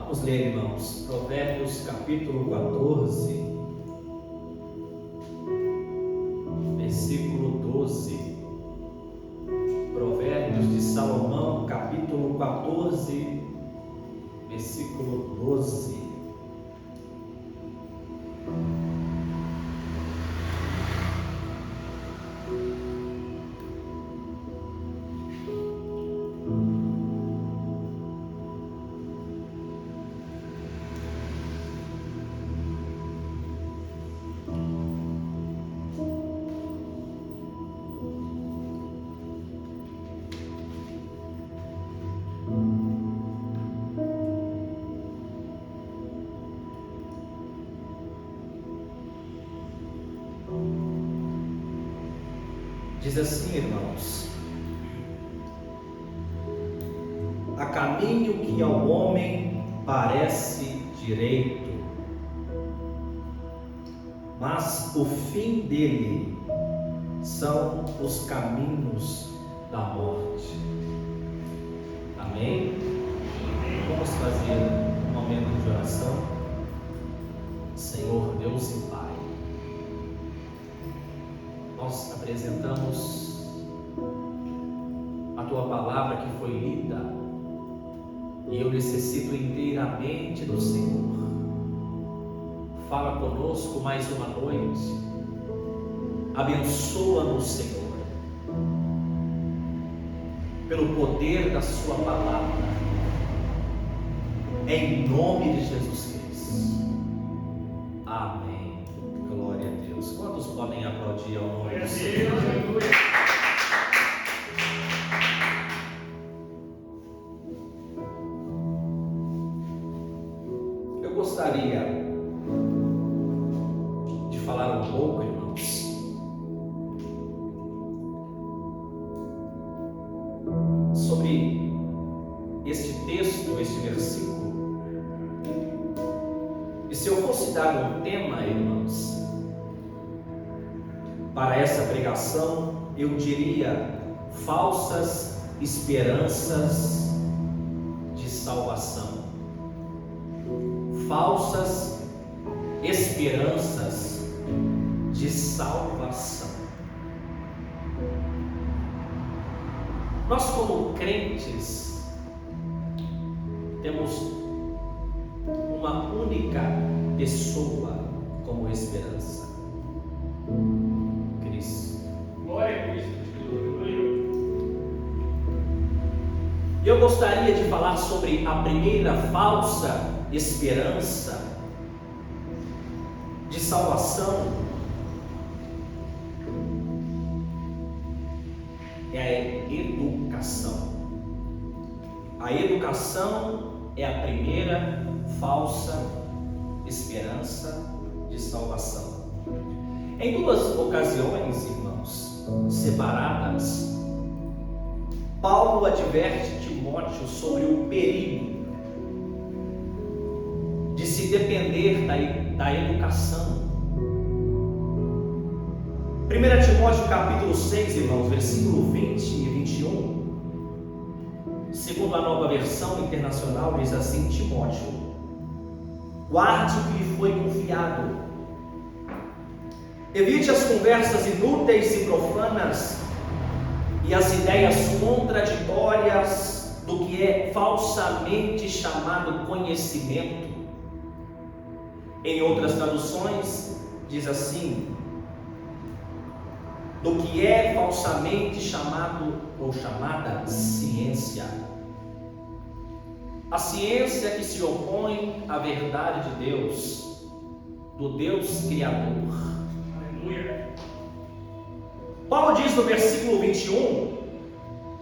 Vamos ler, irmãos, Provérbios capítulo 14, versículo 12. Provérbios de Salomão, capítulo 14, versículo 12. Diz assim, irmãos: há caminho que ao homem parece direito, mas o fim dele são os caminhos da morte. Amém? Vamos fazer um momento de oração. Senhor Deus e Pai, nós apresentamos a Tua palavra que foi lida, e eu necessito inteiramente do Senhor. Fala conosco mais uma noite, abençoa-nos, Senhor, pelo poder da Sua palavra, em nome de Jesus Cristo. Amém. Glória a Deus. Quantos podem aplaudir ao nome do Senhor? Eu gostaria de falar um pouco, irmãos, sobre este texto, este versículo. E se eu fosse dar um tema, irmãos, para essa pregação, eu diria: falsas esperanças de salvação. Falsas esperanças de salvação. Nós, como crentes, temos uma única pessoa como esperança: Cristo. Glória a Cristo. Eu gostaria de falar sobre a primeira falsa esperança de salvação. É a educação. A educação é a primeira falsa esperança de salvação. Em duas ocasiões, irmãos, separadas, Paulo adverte Timóteo sobre o perigo de se depender da educação. 1 Timóteo capítulo 6, irmãos, versículo 20 e 21, segundo a Nova Versão Internacional, diz assim: Timóteo, guarde o que lhe foi confiado, evite as conversas inúteis e profanas e as ideias contraditórias do que é falsamente chamado conhecimento. Em outras traduções diz assim: do que é falsamente chamado ou chamada ciência. A ciência que se opõe à verdade de Deus, do Deus Criador. Aleluia. Paulo diz no versículo 21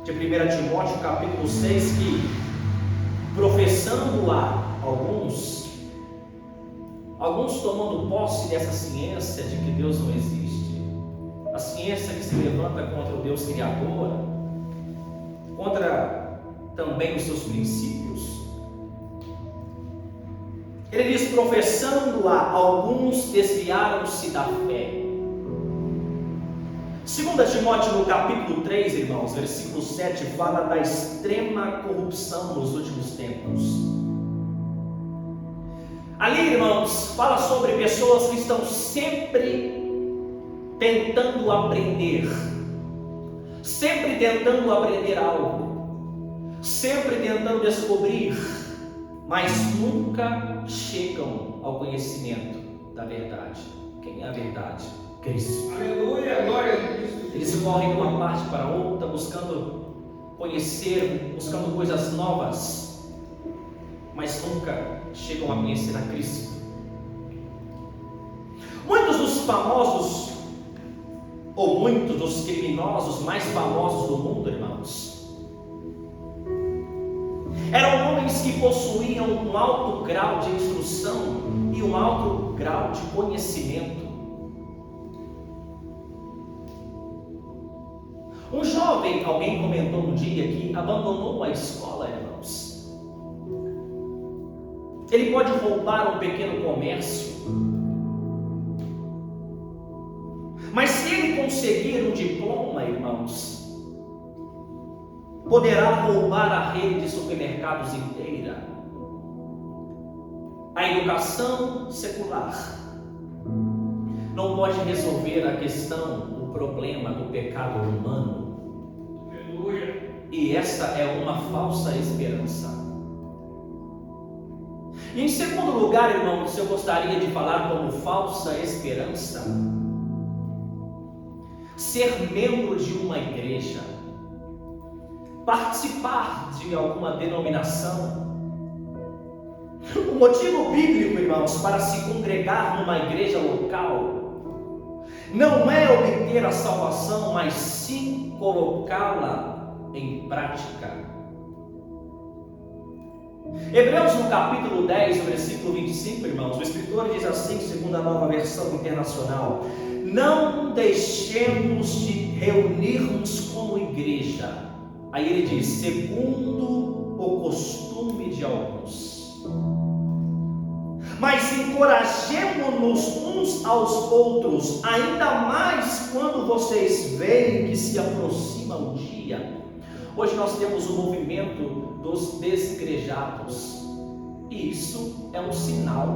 de 1 Timóteo capítulo 6 que, professando lá alguns tomando posse dessa ciência de que Deus não existe, a ciência que se levanta contra o Deus Criador, contra também os seus princípios. Ele diz: professando-a, alguns desviaram-se da fé. 2 Timóteo no capítulo 3, irmãos, versículo 7, fala da extrema corrupção nos últimos tempos. Ali, irmãos, fala sobre pessoas que estão sempre tentando aprender, sempre tentando aprender algo, sempre tentando descobrir, mas nunca chegam ao conhecimento da verdade. Quem é a verdade? Cristo. Aleluia, glória a Cristo. Eles correm de uma parte para outra, buscando conhecer, buscando coisas novas, mas nunca chegam a conhecer a Cristo. Muitos dos famosos, ou muitos dos criminosos mais famosos do mundo, irmãos, eram homens que possuíam um alto grau de instrução e um alto grau de conhecimento. Um jovem, alguém comentou um dia que abandonou a escola, irmãos. Ele pode roubar um pequeno comércio, mas se ele conseguir um diploma, irmãos, poderá roubar a rede de supermercados inteira. A educação secular não pode resolver a questão, o problema do pecado humano. Aleluia. E essa é uma falsa esperança. E em segundo lugar, irmãos, eu gostaria de falar como falsa esperança, ser membro de uma igreja, participar de alguma denominação. O motivo bíblico, irmãos, para se congregar numa igreja local não é obter a salvação, mas sim colocá-la em prática. Hebreus no capítulo 10, no versículo 25, irmãos, o escritor diz assim, segundo a Nova Versão Internacional: não deixemos de reunirmos como igreja. Aí ele diz, segundo o costume de alguns, mas encorajemo-nos uns aos outros, ainda mais quando vocês veem que se aproxima o dia. Hoje nós temos o movimento dos desigrejados, e isso é um sinal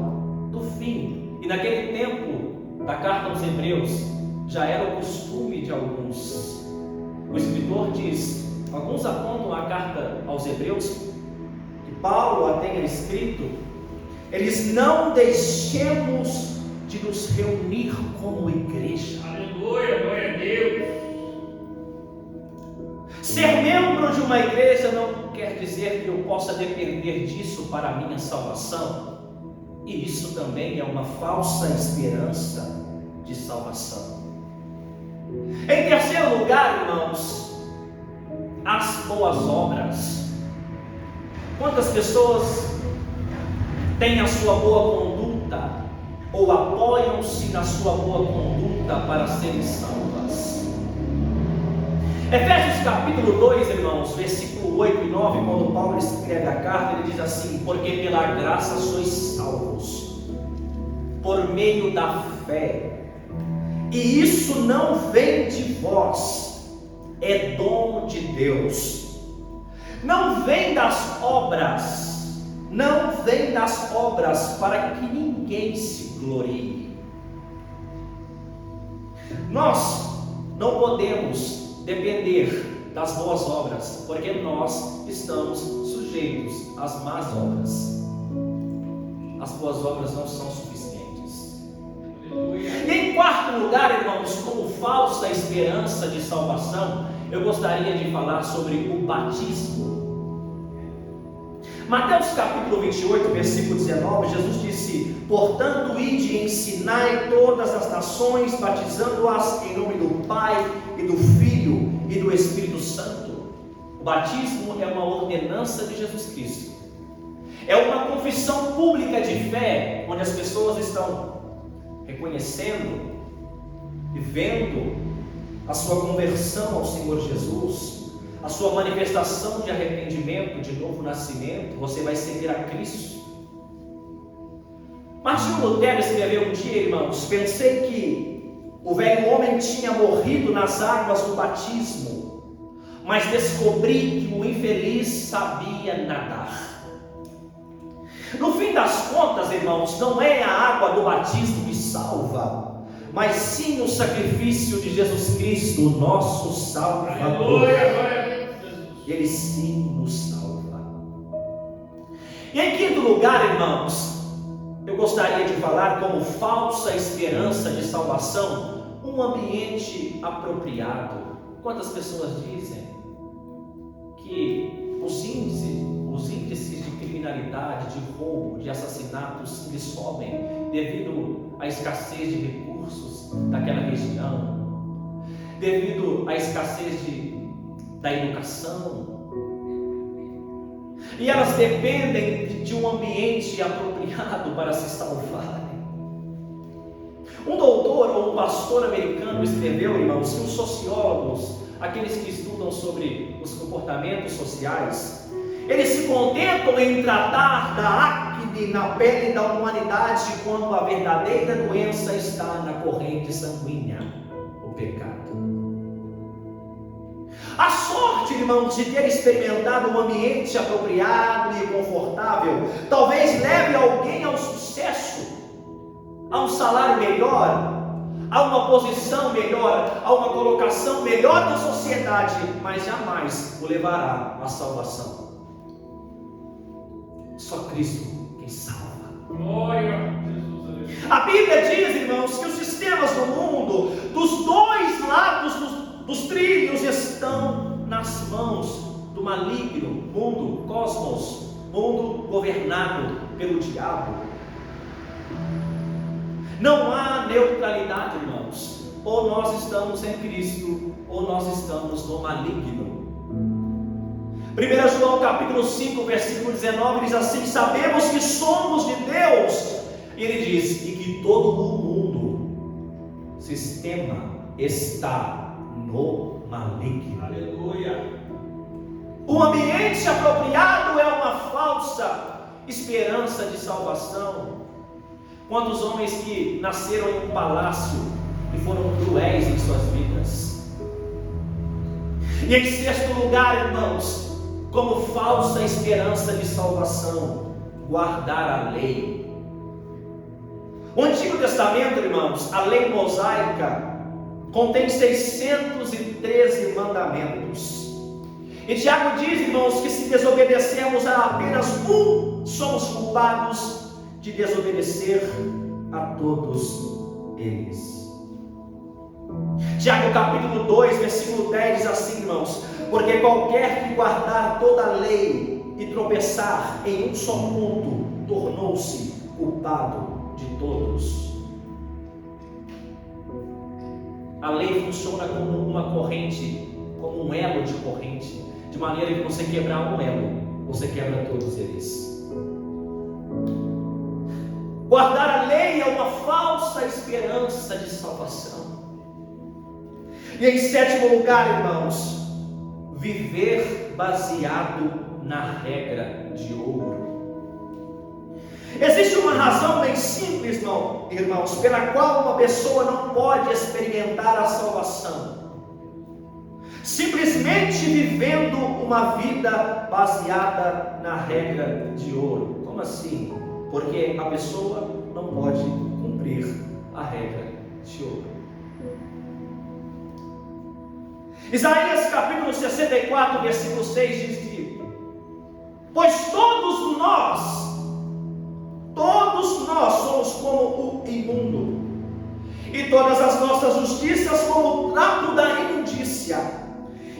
do fim. E naquele tempo da carta aos Hebreus já era o costume de alguns. O escritor diz, alguns apontam a carta aos Hebreus, que Paulo a tenha escrito, eles não deixemos de nos reunir como igreja. Aleluia, glória a Deus. Ser membro de uma igreja não quer dizer que eu possa depender disso para a minha salvação. E isso também é uma falsa esperança de salvação. Em terceiro lugar, irmãos, as boas obras. Quantas pessoas têm a sua boa conduta ou apoiam-se na sua boa conduta para serem salvas? Efésios capítulo 2, irmãos, versículo 8 e 9, quando Paulo escreve a carta, ele diz assim: porque pela graça sois salvos, por meio da fé, e isso não vem de vós, é dom de Deus, não vem das obras, não vem das obras para que ninguém se glorie. Nós não podemos depender das boas obras, porque nós estamos sujeitos às más obras. As boas obras não são suficientes. E em quarto lugar, irmãos, como falsa esperança de salvação, eu gostaria de falar sobre o batismo. Mateus capítulo 28, versículo 19, Jesus disse: portanto, ide e ensinai todas as nações, batizando-as em nome do Pai, e do Filho, e do Espírito Santo. O batismo é uma ordenança de Jesus Cristo. É uma confissão pública de fé, onde as pessoas estão reconhecendo e vendo a sua conversão ao Senhor Jesus, a sua manifestação de arrependimento, de novo nascimento. Você vai seguir a Cristo. Martinho Lutero escreveu um dia, irmãos: pensei que o velho homem tinha morrido nas águas do batismo, mas descobri que o infeliz sabia nadar. No fim das contas, irmãos, não é a água do batismo que salva, mas sim o sacrifício de Jesus Cristo, o nosso Salvador. Aleluia, glória a Deus, Jesus. Ele sim nos salva. E em quinto lugar, irmãos, eu gostaria de falar como falsa esperança de salvação, um ambiente apropriado. Quantas pessoas dizem que os índices de criminalidade, de roubo, de assassinatos eles sobem devido à escassez de recursos daquela região, devido à escassez da educação, e elas dependem de um ambiente apropriado para se salvarem. Um doutor ou um pastor americano escreveu, irmãos, que os sociólogos, aqueles que estudam sobre os comportamentos sociais, eles se contentam em tratar da acne na pele da humanidade quando a verdadeira doença está na corrente sanguínea, o pecado. A sorte, irmãos, de ter experimentado um ambiente apropriado e confortável, talvez leve alguém ao sucesso, a um salário melhor, a uma posição melhor, a uma colocação melhor na sociedade, mas jamais o levará à salvação. Só Cristo quem salva. Glória a Jesus. A Bíblia diz, irmãos, que os sistemas do mundo, dos dois lados dos trilhos, estão nas mãos do maligno mundo, cosmos, mundo governado pelo diabo. Não há neutralidade, irmãos. Ou nós estamos em Cristo, ou nós estamos no maligno. 1 João capítulo 5, versículo 19 diz assim: sabemos que somos de Deus. E ele diz: e que todo o mundo, sistema, está no maligno. Aleluia. O ambiente apropriado é uma falsa esperança de salvação. Quantos homens que nasceram em um palácio e foram cruéis em suas vidas. E em sexto lugar, irmãos, como falsa esperança de salvação, guardar a lei. O Antigo Testamento, irmãos, a lei mosaica, contém 613 mandamentos. E Tiago diz, irmãos, que se desobedecemos a apenas um, somos culpados de desobedecer a todos eles. Tiago capítulo 2, versículo 10 diz assim, irmãos: porque qualquer que guardar toda a lei e tropeçar em um só ponto, tornou-se culpado de todos. A lei funciona como uma corrente, como um elo de corrente, de maneira que você quebrar um elo, você quebra todos eles. Guardar a lei é uma falsa esperança de salvação. E em sétimo lugar, irmãos, viver baseado na regra de ouro. Existe uma razão bem simples, irmãos, pela qual uma pessoa não pode experimentar a salvação. Simplesmente vivendo uma vida baseada na regra de ouro. Como assim? Porque a pessoa não pode cumprir a regra de ouro. Isaías capítulo 64, versículo 6 diz que: pois todos nós somos como o imundo, e todas as nossas justiças como o trapo da imundícia,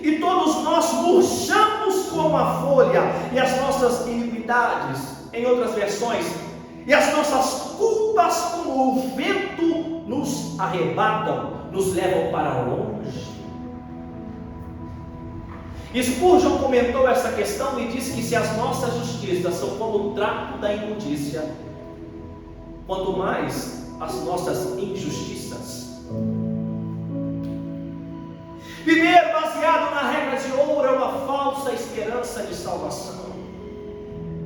e todos nós murchamos como a folha, e as nossas iniquidades, em outras versões, e as nossas culpas como o vento nos arrebatam, nos levam para longe. Spurgeon comentou essa questão e disse que se as nossas justiças são como o trapo da imundícia, quanto mais as nossas injustiças. Viver baseado na regra de ouro é uma falsa esperança de salvação.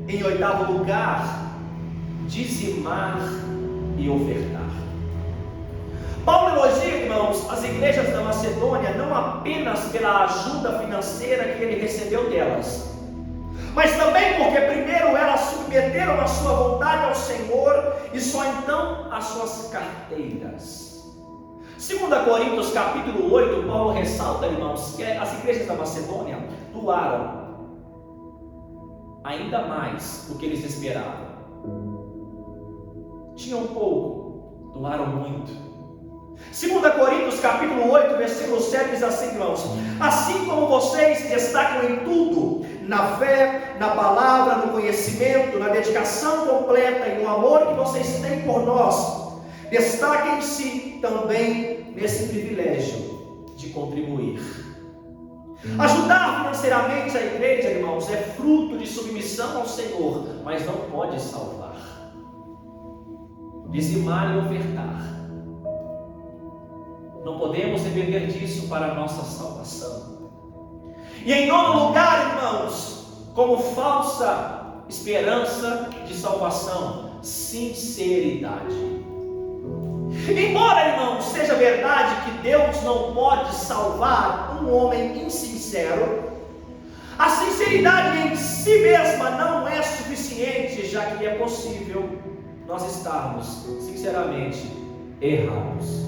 Em oitavo lugar, dizimar e ofertar. Paulo elogia, irmãos, as igrejas da Macedônia não apenas pela ajuda financeira que ele recebeu delas, mas também porque primeiro elas submeteram a sua vontade ao Senhor e só então as suas carteiras. 2 Coríntios capítulo 8, Paulo ressalta, irmãos, que as igrejas da Macedônia doaram ainda mais do que eles esperavam. Tinham pouco, doaram muito. 2 Coríntios capítulo 8, versículo 7 diz assim, irmãos: assim como vocês se destacam em tudo, na fé, na palavra, no conhecimento, na dedicação completa e no amor que vocês têm por nós, destaquem-se também nesse privilégio de contribuir. Ajudar financeiramente a igreja, irmãos, é fruto de submissão ao Senhor, mas não pode salvar. Dizimar e ofertar, não podemos depender disso para a nossa salvação. E em nono lugar, irmãos, como falsa esperança de salvação, sinceridade. Embora, irmãos, seja verdade que Deus não pode salvar um homem insincero, a sinceridade em si mesma não é suficiente, já que é possível nós estarmos sinceramente errados.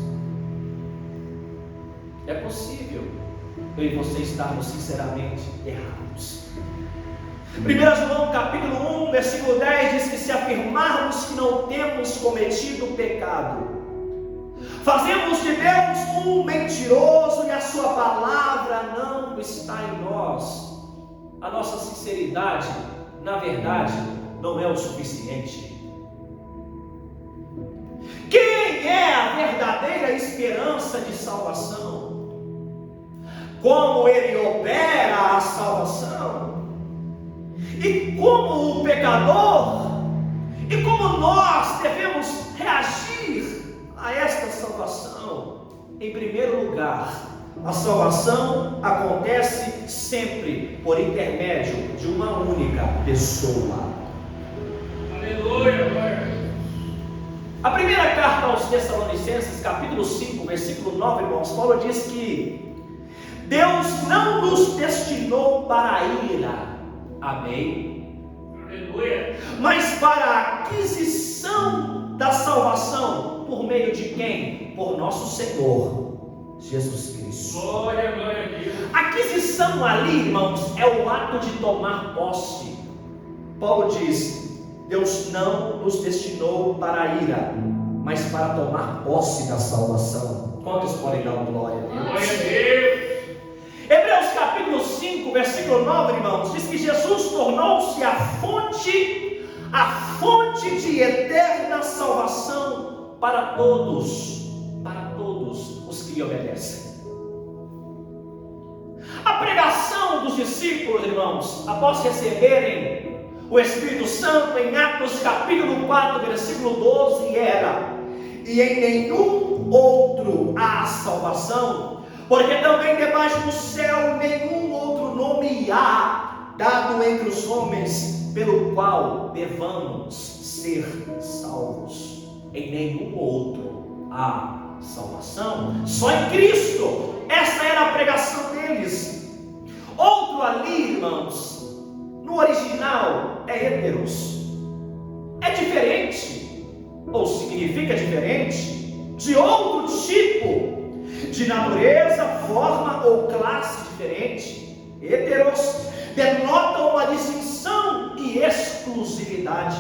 É possível eu e você estarmos sinceramente errados. 1 João capítulo 1, versículo 10 diz que se afirmarmos que não temos cometido pecado, fazemos de Deus um mentiroso e a sua palavra não está em nós. A nossa sinceridade, na verdade, não é o suficiente. Quem é a verdadeira esperança de salvação? Como ele opera a salvação? E como o pecador? E como nós devemos reagir a esta salvação? Em primeiro lugar, a salvação acontece sempre por intermédio de uma única pessoa. Aleluia, glória. A primeira carta aos Tessalonicenses, capítulo 5, versículo 9, irmãos, Paulo diz que Deus não nos destinou para a ira, amém? Aleluia. Mas para a aquisição da salvação, por meio de quem? Por nosso Senhor Jesus Cristo. Glória, glória a Deus. Aquisição ali, irmãos, é o ato de tomar posse. Paulo diz: Deus não nos destinou para a ira, mas para tomar posse da salvação. Quantos podem dar glória a Deus? Glória a Deus. Hebreus capítulo 5, versículo 9, irmãos, diz que Jesus tornou-se a fonte de eterna salvação para todos os que lhe obedecem. A pregação dos discípulos, irmãos, após receberem o Espírito Santo, em Atos capítulo 4, versículo 12, era: e em nenhum outro há salvação, porque também debaixo do céu nenhum outro nome há dado entre os homens, pelo qual devamos ser salvos. Em nenhum outro há salvação, só em Cristo. Essa era a pregação deles. Outro ali, irmãos, no original é heteros, é diferente, ou significa diferente, de outro tipo, de natureza, forma ou classe diferente. Heteros denotam uma distinção e exclusividade,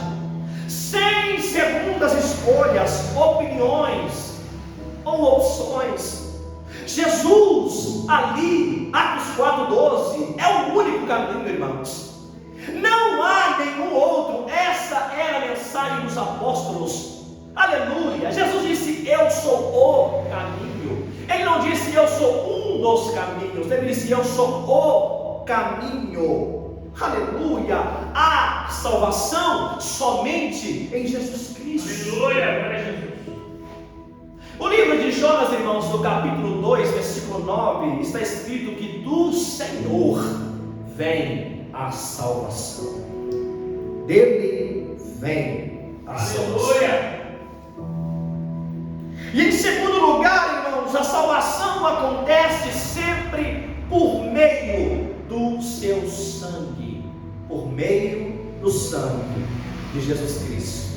sem segundas escolhas, opiniões ou opções. Jesus, ali, Atos 4,12, é o único caminho, irmãos. Não há nenhum outro. Essa era a mensagem dos apóstolos. Aleluia. Jesus disse: eu sou o caminho. Ele não disse: eu sou um dos caminhos. Ele disse: eu sou o caminho. Aleluia. Há salvação somente em Jesus Cristo. Aleluia, glória a Jesus. O livro de Jonas, irmãos, no capítulo 2, versículo 9, está escrito que do Senhor vem a salvação. Dele vem a salvação. Aleluia. E em segundo lugar, irmãos, a salvação acontece sempre por meio do seu sangue. Por meio do sangue. de Jesus Cristo.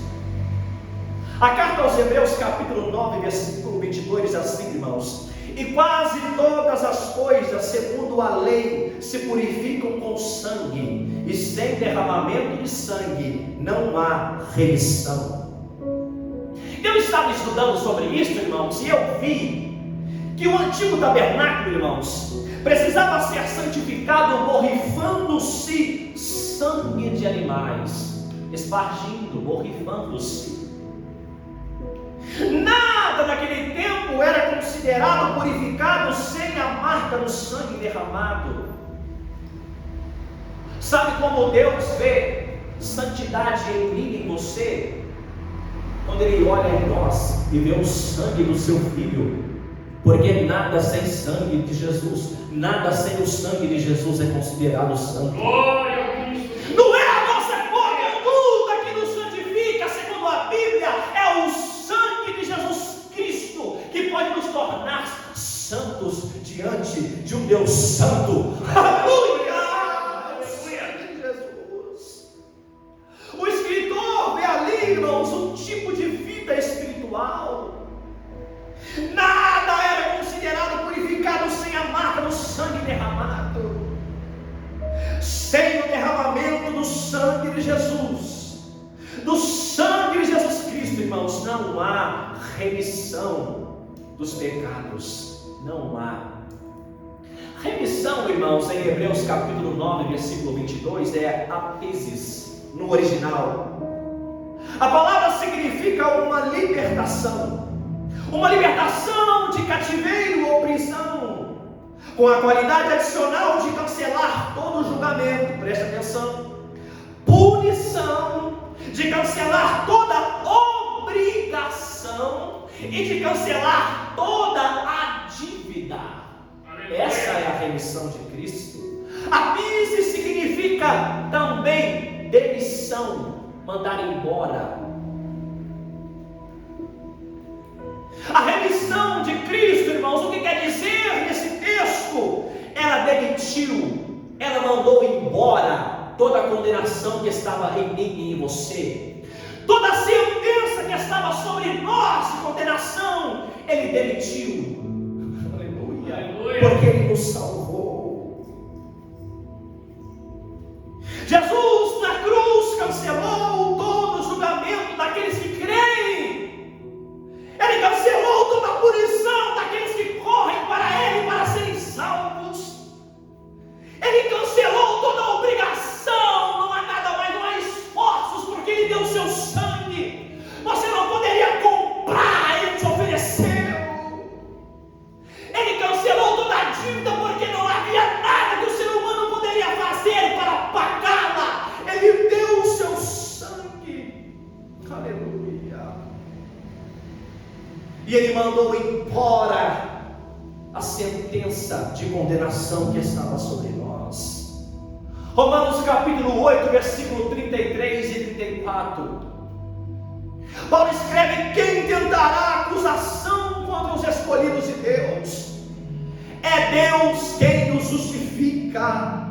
A carta aos Hebreus, capítulo 9, versículo 22, diz assim, irmãos: e quase todas as coisas, segundo a lei, se purificam com sangue, e sem derramamento de sangue não há remissão. Eu estava estudando sobre isso, irmãos, e eu vi que o antigo tabernáculo, irmãos, precisava ser santificado borrifando-se sangue de animais, espargindo, borrifando-se. Nada naquele tempo era considerado purificado sem a marca do sangue derramado. Sabe como Deus vê santidade em mim e em você? Quando Ele olha em nós e vê o sangue do seu Filho. Porque nada sem sangue de Jesus, nada sem o sangue de Jesus é considerado santo. Glória a Cristo. Não é a nossa conduta que nos santifica, segundo a Bíblia, é o sangue de Jesus Cristo que pode nos tornar santos diante de um Deus santo. Aleluia! O escritor vê ali, irmãos, um tipo de vida espiritual. Nada era considerado purificado sem a marca do sangue derramado. Sem o derramamento do sangue de Jesus, do sangue de Jesus Cristo, irmãos, não há remissão dos pecados. Não há. Remissão, irmãos, em Hebreus capítulo 9, versículo 22, é apesis no original. A palavra significa uma libertação de cativeiro ou prisão, com a qualidade adicional de cancelar todo julgamento, presta atenção, punição, de cancelar toda obrigação e de cancelar toda a dívida. Essa é a remissão de Cristo. Apise significa também demissão, mandar embora. A remissão de Cristo, irmãos, o que quer dizer nesse texto? Ela demitiu, ela mandou embora toda a condenação que estava em mim e em você. Toda a sentença que estava sobre nós de condenação, Ele demitiu. Aleluia. Aleluia. Porque Ele nos salvou. Jesus na cruz cancelou todo o julgamento daqueles que creem. Ele cancelou toda a punição daqueles que correm para Ele para serem salvos. Ele cancelou toda a obrigação. Não há nada mais, não há esforços, porque Ele deu o seu sangue. Você não poderia comprar, Ele te ofereceu. Ele cancelou toda a dívida, porque não havia nada que o ser humano poderia fazer para pagá-la. Ele deu o seu sangue. Aleluia. E Ele mandou embora a sentença de condenação que estava sobre nós. Romanos capítulo 8, versículo 33 e 34. Paulo escreve: quem tentará acusação contra os escolhidos de Deus? É Deus quem nos justifica.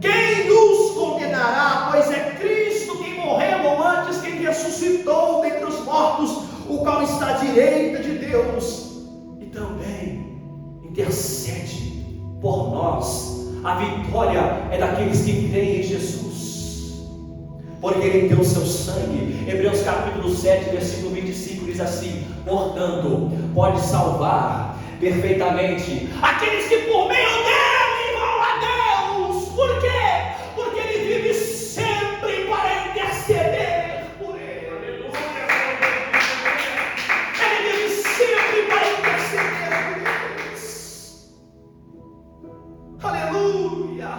Quem nos condenará? Pois é Cristo quem morreu, ou antes quem ressuscitou dentre os mortos, o qual está à direita de Deus e também intercede por nós. A vitória é daqueles que creem em Jesus, porque Ele deu o seu sangue. Hebreus capítulo 7, versículo 25 diz assim: portanto, pode salvar perfeitamente aqueles que por meio dele vão a Deus. Por quê? Porque Ele vive sempre para interceder por ele. Ele vive sempre para interceder por eles. Aleluia.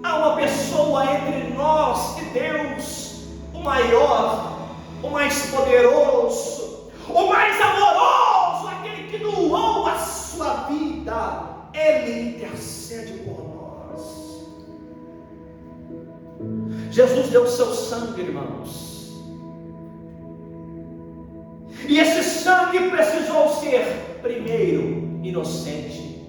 Há uma pessoa entre nós e Deus, o maior, o mais poderoso, o mais amoroso, aquele que doou a sua vida. Ele intercede por nós. Jesus deu o seu sangue, irmãos, e esse sangue precisou ser, primeiro, inocente.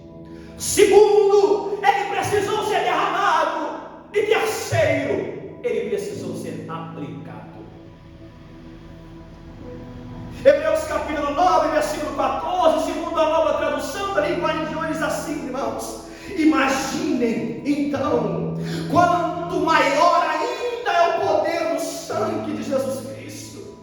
Segundo, ele precisou ser derramado. E terceiro, ele precisou aplicado. Hebreus capítulo 9, versículo 14, segundo a nova tradução da linguagem de hoje, diz assim, irmãos: imaginem então quanto maior ainda é o poder do sangue de Jesus Cristo.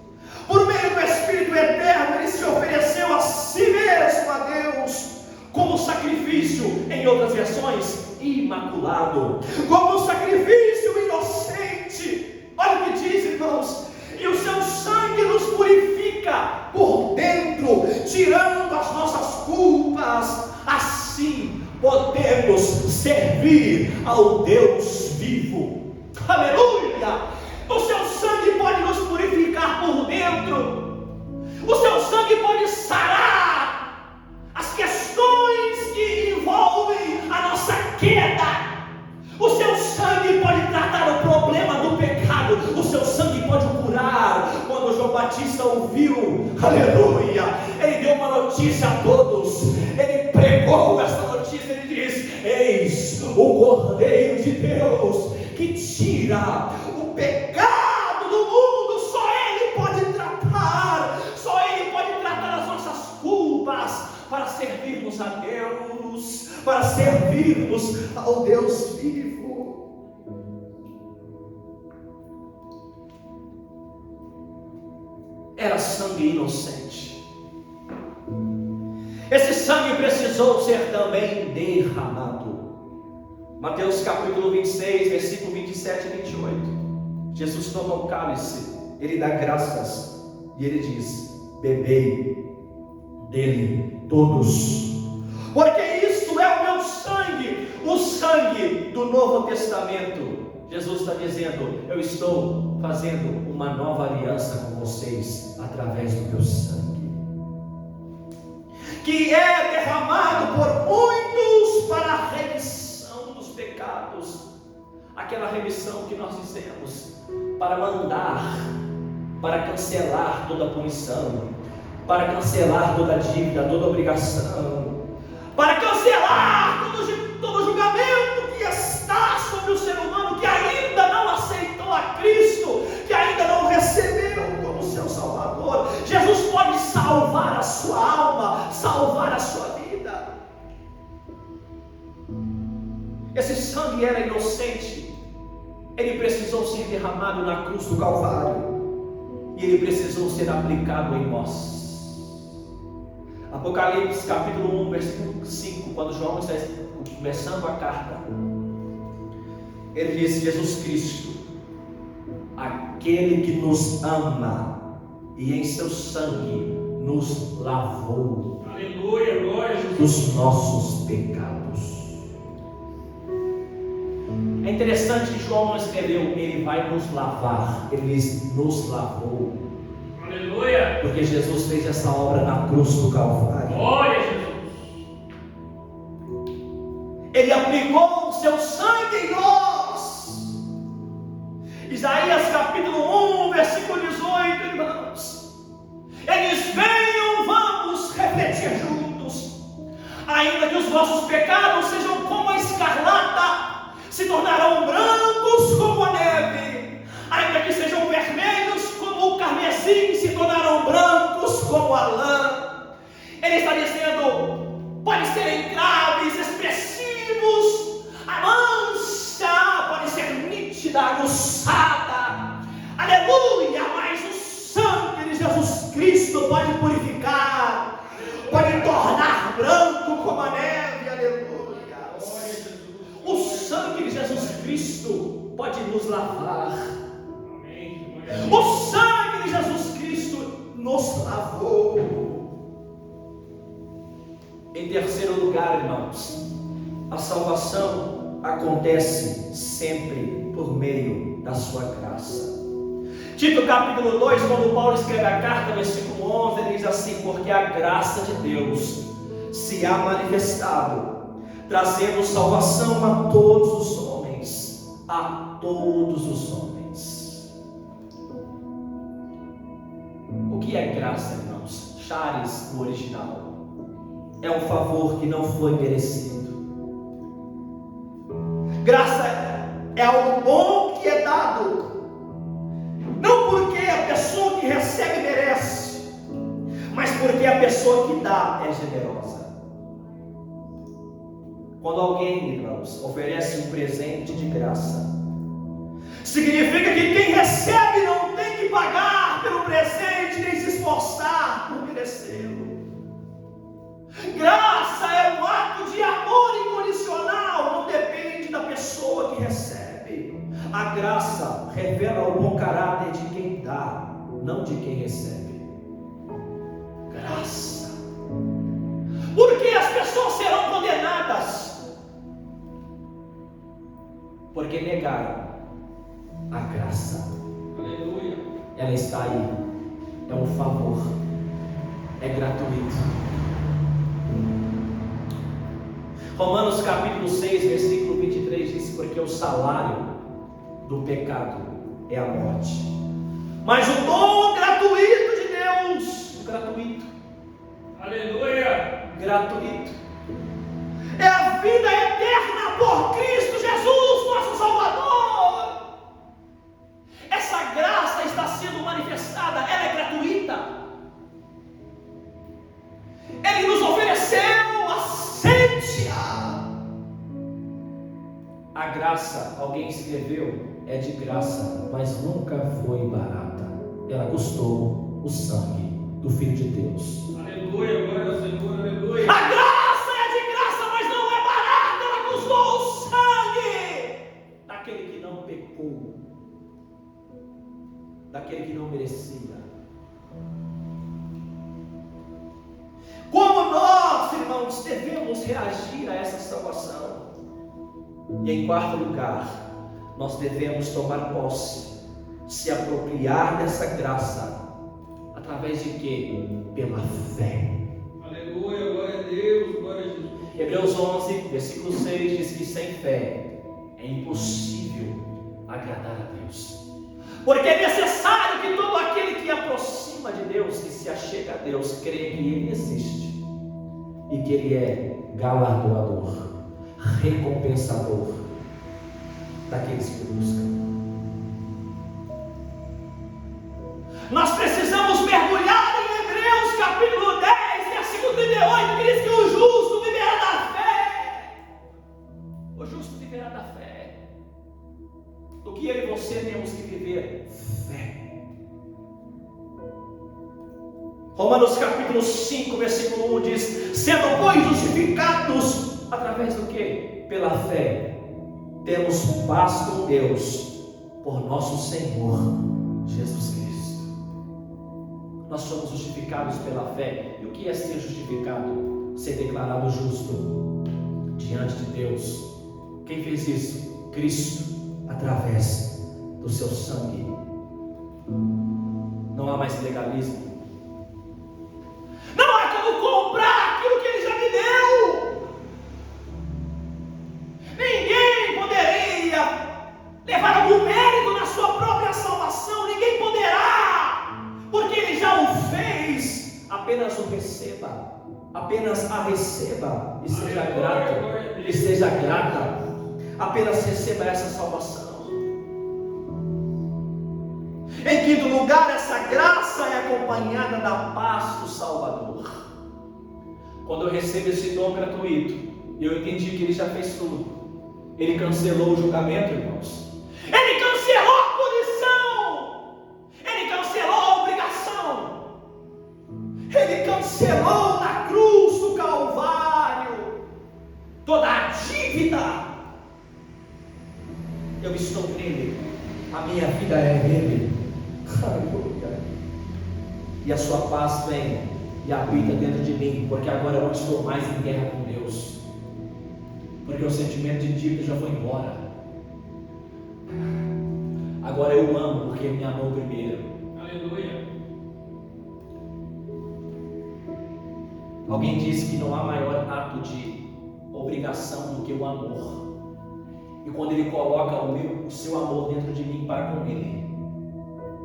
Por meio do Espírito eterno, ele se ofereceu a si mesmo a Deus como sacrifício, em outras versões, imaculado, como um sacrifício inocente. Olha o que diz, irmãos: e o seu sangue nos purifica por dentro, tirando as nossas culpas. Assim podemos servir ao Deus vivo. Aleluia! O seu sangue pode nos purificar por dentro. O seu sangue pode sarar as questões que envolvem a nossa queda. O seu sangue pode tratar o problema do pecado. O seu sangue pode curar. Quando João Batista ouviu, aleluia, ele deu uma notícia a todos. Ele pregou essa notícia. Ele diz: eis o Cordeiro de Deus que tira o pecado do mundo. Só Ele pode tratar. Só Ele pode tratar as nossas culpas, para servirmos a Deus, para servirmos ao Deus vivo. Era sangue inocente. Esse sangue precisou ser também derramado. Mateus capítulo 26, versículo 27 e 28. Jesus toma o cálice, ele dá graças e ele diz: bebei dele todos, porque isso é o meu sangue, o sangue do Novo Testamento. Jesus está dizendo: eu estou fazendo uma nova aliança com vocês através do meu sangue, que é derramado por muitos para a remissão dos pecados. Aquela remissão que nós dizemos para mandar, para cancelar toda a punição, para cancelar toda a dívida, toda a obrigação, para cancelar todo julgamento que está sobre o ser humano que ainda não aceitou a Cristo, que ainda não recebeu como seu Salvador. Jesus pode salvar a sua alma, salvar a sua vida. Esse sangue era inocente, ele precisou ser derramado na cruz do Calvário, e ele precisou ser aplicado em nós. Apocalipse capítulo 1, versículo 5, quando João está começando a carta, ele diz: Jesus Cristo, aquele que nos ama e em seu sangue nos lavou, aleluia, glória a Jesus, dos nossos pecados. É interessante que João não escreveu: ele vai nos lavar, ele diz: nos lavou. Aleluia. Porque Jesus fez essa obra na cruz do Calvário. Glória a Jesus. Ele aplicou o seu sangue em nós. Isaías capítulo 1, versículo 18, irmãos. Ele diz: venham, vamos refletir juntos. Ainda que os vossos pecados sejam como a escarlata, se tornarão brancos como a neve. Ainda que sejam vermelhos como o carmesim, se tornarão brancos como a lã. Ele está dizendo: pode serem graves, expressivos, a mancha pode ser nítida, aguçada, aleluia, mas o sangue de Jesus Cristo pode purificar, pode tornar branco como a neve, aleluia. O sangue de Jesus Cristo pode nos lavar. O sangue de Jesus Cristo nos lavou. Em terceiro lugar, irmãos, a salvação acontece sempre por meio da sua graça. Tito capítulo 2, quando Paulo escreve a carta, versículo 11, ele diz assim: porque a graça de Deus se há manifestado, trazendo salvação a todos os homens, a todos os homens. O que é graça, irmãos? Charis no original. É um favor que não foi merecido. Graça é algo bom que é dado mas porque a pessoa que dá é generosa. Quando alguém, irmãos, oferece um presente de graça, significa que quem recebe não tem que pagar pelo presente, nem se esforçar por merecê-lo. Graça é um ato de amor incondicional, não depende da pessoa que recebe. A graça revela o bom caráter de quem dá, não de quem recebe. Graça. Por que as pessoas serão condenadas? Porque negaram a graça. Aleluia. Ela está aí. É um favor. É gratuito. Romanos capítulo 6, versículo 23 diz: porque o salário do pecado é a morte, mas o dom gratuito de Deus, gratuito, Aleluia. gratuito, é a vida eterna por Cristo Jesus, nosso Salvador. Essa graça está sendo manifestada, ela é gratuita. Ele nos ofereceu, aceite-a. A graça, alguém escreveu, é de graça, mas nunca foi barata. Ela custou o sangue do Filho de Deus. Aleluia, glória ao Senhor, aleluia. A graça é de graça, mas não é barata. Ela custou o sangue daquele que não pecou, daquele que não merecia. Como nós, irmãos, devemos reagir a essa salvação? E em quarto lugar, nós devemos tomar posse, se apropriar dessa graça, através de quê? Pela fé. Aleluia, glória a Deus, glória a Jesus. Hebreus 11, versículo 6 diz que sem fé é impossível agradar a Deus. Porque é necessário que todo aquele que aproxima de Deus, que se achega a Deus, creia que Ele existe e que Ele é galardoador, recompensador daqueles que buscam. Nós precisamos mergulhar em Hebreus capítulo 10, versículo 38, que diz que o justo viverá da fé. O justo viverá da fé. Do que eu e você temos que viver? Fé. Romanos capítulo 5, versículo 1 diz: sendo pois justificados através do que? Pela fé, temos paz com Deus por nosso Senhor Jesus Cristo. Nós somos justificados pela fé. E o que é ser justificado? Ser declarado justo diante de Deus. Quem fez isso? Cristo, através do seu sangue. Não há mais legalismo. Não há como comprar aquilo que Ele já me deu. Ninguém poderia levar algum mérito na sua própria salvação. Ninguém poderá, porque Ele já o fez. Apenas o receba, apenas a receba e seja grato, e seja grata. Apenas receba essa salvação. Em quinto lugar, essa graça é acompanhada da paz do Salvador. Quando eu recebo esse dom gratuito, eu entendi que Ele já fez tudo. Ele cancelou o julgamento, irmãos. Ele cancelou a punição. Ele cancelou a obrigação. Ele cancelou na cruz do Calvário toda a dívida. Eu estou nele. A minha vida é nele. Aleluia. E a sua paz vem e habita dentro de mim, porque agora eu não estou mais em guerra com Deus, porque o sentimento de dívida já foi embora. Agora eu amo porque Ele me amou primeiro. Aleluia. Alguém disse que não há maior ato de obrigação do que o amor. E quando Ele coloca o seu amor dentro de mim para com Ele,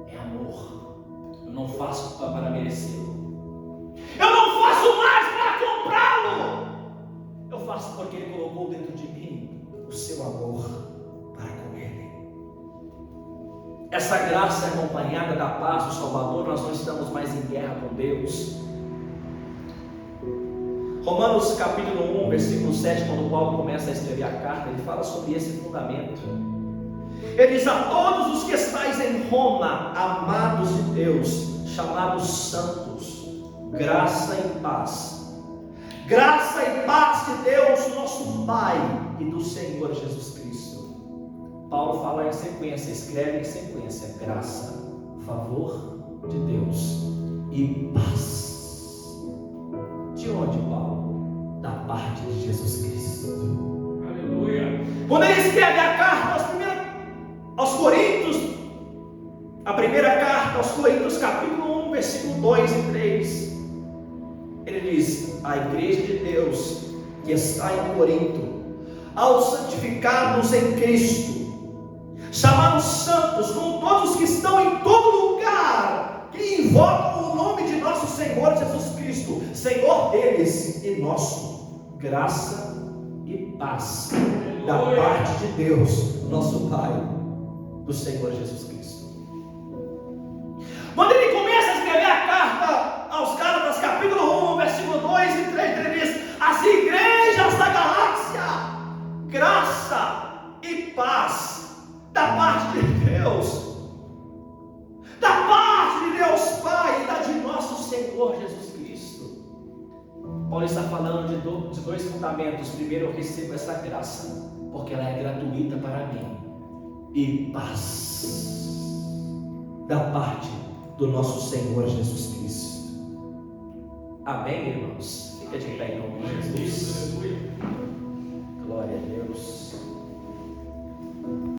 é amor. Eu não faço para merecê-lo. Eu não faço mais para comprá-lo. Eu faço porque Ele colocou dentro de mim o seu amor para com Ele. Essa graça é acompanhada da paz do Salvador. Nós não estamos mais em guerra com Deus. Romanos capítulo 1, versículo 7, quando Paulo começa a escrever a carta, ele fala sobre esse fundamento. Ele diz: a todos os que estáis em Roma, amados de Deus, chamados santos, graça e paz. Graça e paz de Deus, nosso Pai, e do Senhor Jesus Cristo. Paulo fala em sequência, escreve em sequência: graça, favor de Deus e paz. De onde, Paulo? Da parte de Jesus Cristo. Aleluia. Quando ele escreve a carta aos Coríntios, a primeira carta aos Coríntios, capítulo 1, versículo 2 e 3, ele diz: a igreja de Deus que está em Corinto, aos santificados em Cristo, chamados santos, como todos que estão em todo lugar, que invocam o nome de nosso Senhor Jesus Cristo, Senhor deles e nosso, graça e paz, da parte de Deus, nosso Pai, do Senhor Jesus Cristo. Quando ele começa a escrever a carta aos Gálatas, capítulo 1, versículo 2 e 3, ele diz: as igrejas da galáxia, graça e paz, da parte de Deus, da parte de Deus Pai e da de nosso Senhor Jesus Cristo. Paulo está falando de dois fundamentos. Primeiro, eu recebo essa graça, porque ela é gratuita para mim, e paz, da parte do nosso Senhor Jesus Cristo. Amém, irmãos? Fica de pé em nome de Jesus. Glória a Deus.